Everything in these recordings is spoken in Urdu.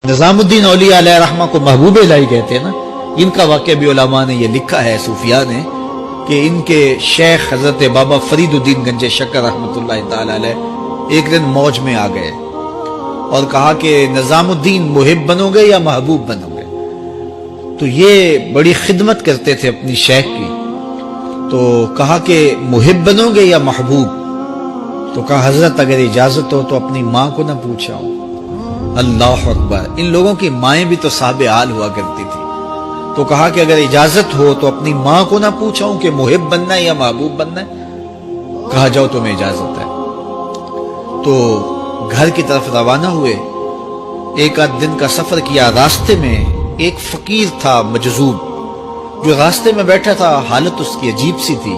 نظام الدین اولیاء علیہ رحمہ کو محبوب الہی کہتے ہیں نا. ان کا واقعہ بھی علماء نے یہ لکھا ہے، صوفیاء نے، کہ ان کے شیخ حضرت بابا فرید الدین گنج شکر رحمۃ اللہ تعالی علیہ ایک دن موج میں آ گئے اور کہا کہ نظام الدین محب بنو گے یا محبوب بنو گے؟ تو یہ بڑی خدمت کرتے تھے اپنی شیخ کی، تو کہا کہ محب بنو گے یا محبوب؟ تو کہا حضرت اگر اجازت ہو تو اپنی ماں کو نہ پوچھاؤں. اللہ اکبر! ان لوگوں کی مائیں بھی تو صاحب حال ہوا کرتی تھی. تو کہا کہ اگر اجازت ہو تو اپنی ماں کو نہ پوچھاؤں کہ محب بننا ہے یا محبوب بننا ہے؟ کہا جاؤ تمہیں اجازت ہے. تو گھر کی طرف روانہ ہوئے. ایک آدھ دن کا سفر کیا. راستے میں ایک فقیر تھا مجذوب، جو راستے میں بیٹھا تھا. حالت اس کی عجیب سی تھی.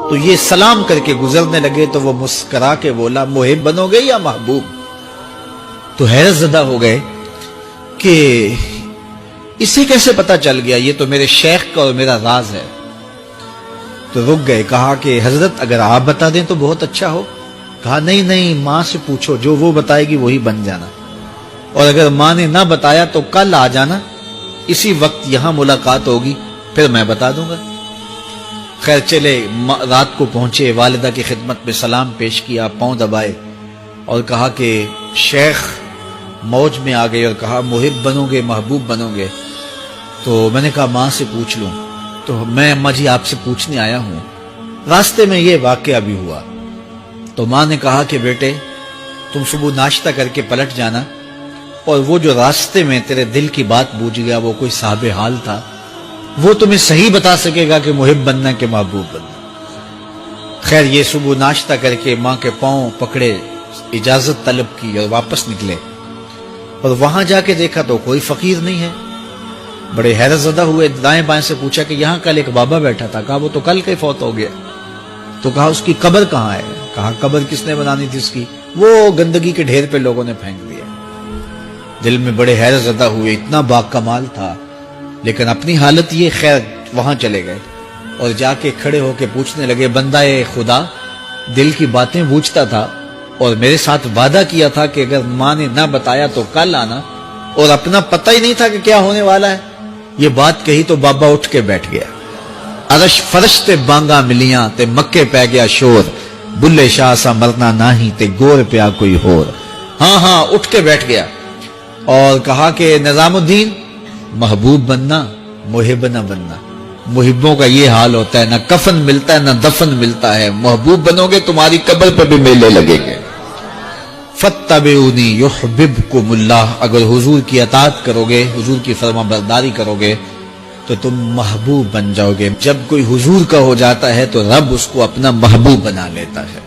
تو یہ سلام کر کے گزرنے لگے تو وہ مسکرا کے بولا محب بنو گے یا محبوب؟ تو حیرت زدہ ہو گئے کہ اسے کیسے پتا چل گیا، یہ تو میرے شیخ کا اور میرا راز ہے. تو رک گئے. کہا کہ حضرت اگر آپ بتا دیں تو بہت اچھا ہو. کہا نہیں ماں سے پوچھو، جو وہ بتائے گی وہی بن جانا، اور اگر ماں نے نہ بتایا تو کل آ جانا، اسی وقت یہاں ملاقات ہوگی، پھر میں بتا دوں گا. خیر چلے. رات کو پہنچے، والدہ کی خدمت میں سلام پیش کیا، پاؤں دبائے اور کہا کہ شیخ موج میں آ گئے اور کہا محب بنو گے محبوب بنو گے؟ تو میں نے کہا ماں سے پوچھ لوں. تو میں اماں جی آپ سے پوچھنے آیا ہوں، راستے میں یہ واقعہ بھی ہوا. تو ماں نے کہا کہ بیٹے تم صبح ناشتہ کر کے پلٹ جانا، اور وہ جو راستے میں تیرے دل کی بات بوجھ گیا وہ کوئی صاحب حال تھا، وہ تمہیں صحیح بتا سکے گا کہ محب بننا کہ محبوب بننا. خیر یہ صبح ناشتہ کر کے ماں کے پاؤں پکڑے، اجازت طلب کی اور واپس نکلے. اور وہاں جا کے دیکھا تو کوئی فقیر نہیں ہے. بڑے حیرت زدہ ہوئے. دائیں بائیں سے پوچھا کہ یہاں کل ایک بابا بیٹھا تھا. کہا وہ تو کل کے فوت ہو گیا. تو کہا اس کی قبر کہاں ہے؟ کہا قبر کس نے بنانی تھی اس کی؟ وہ گندگی کے ڈھیر پہ لوگوں نے پھینک دیا. دل میں بڑے حیرت زدہ ہوئے. اتنا با کمال تھا، لیکن اپنی حالت یہ. خیر وہاں چلے گئے اور جا کے کھڑے ہو کے پوچھنے لگے بندہ خدا دل کی باتیں بوجھتا تھا اور میرے ساتھ وعدہ کیا تھا کہ اگر ماں نے نہ بتایا تو کل آنا، اور اپنا پتہ ہی نہیں تھا کہ کیا ہونے والا ہے. یہ بات کہی تو بابا اٹھ کے بیٹھ گیا. عرش فرش تے بانگا ملیاں تے مکے پہ گیا شور، بلے شاہ سا مرنا ناہی تے گور پیا کوئی ہور. ہاں اٹھ کے بیٹھ گیا اور کہا کہ نظام الدین محبوب بننا محب نہ بننا. محبوں کا یہ حال ہوتا ہے، نہ کفن ملتا ہے نہ دفن ملتا ہے. محبوب بنو گے تمہاری قبر پہ بھی میلے لگیں گے. فاتبعونی یحببکم اللہ. اگر حضور کی اطاعت کرو گے، حضور کی فرما برداری کرو گے تو تم محبوب بن جاؤ گے. جب کوئی حضور کا ہو جاتا ہے تو رب اس کو اپنا محبوب بنا لیتا ہے.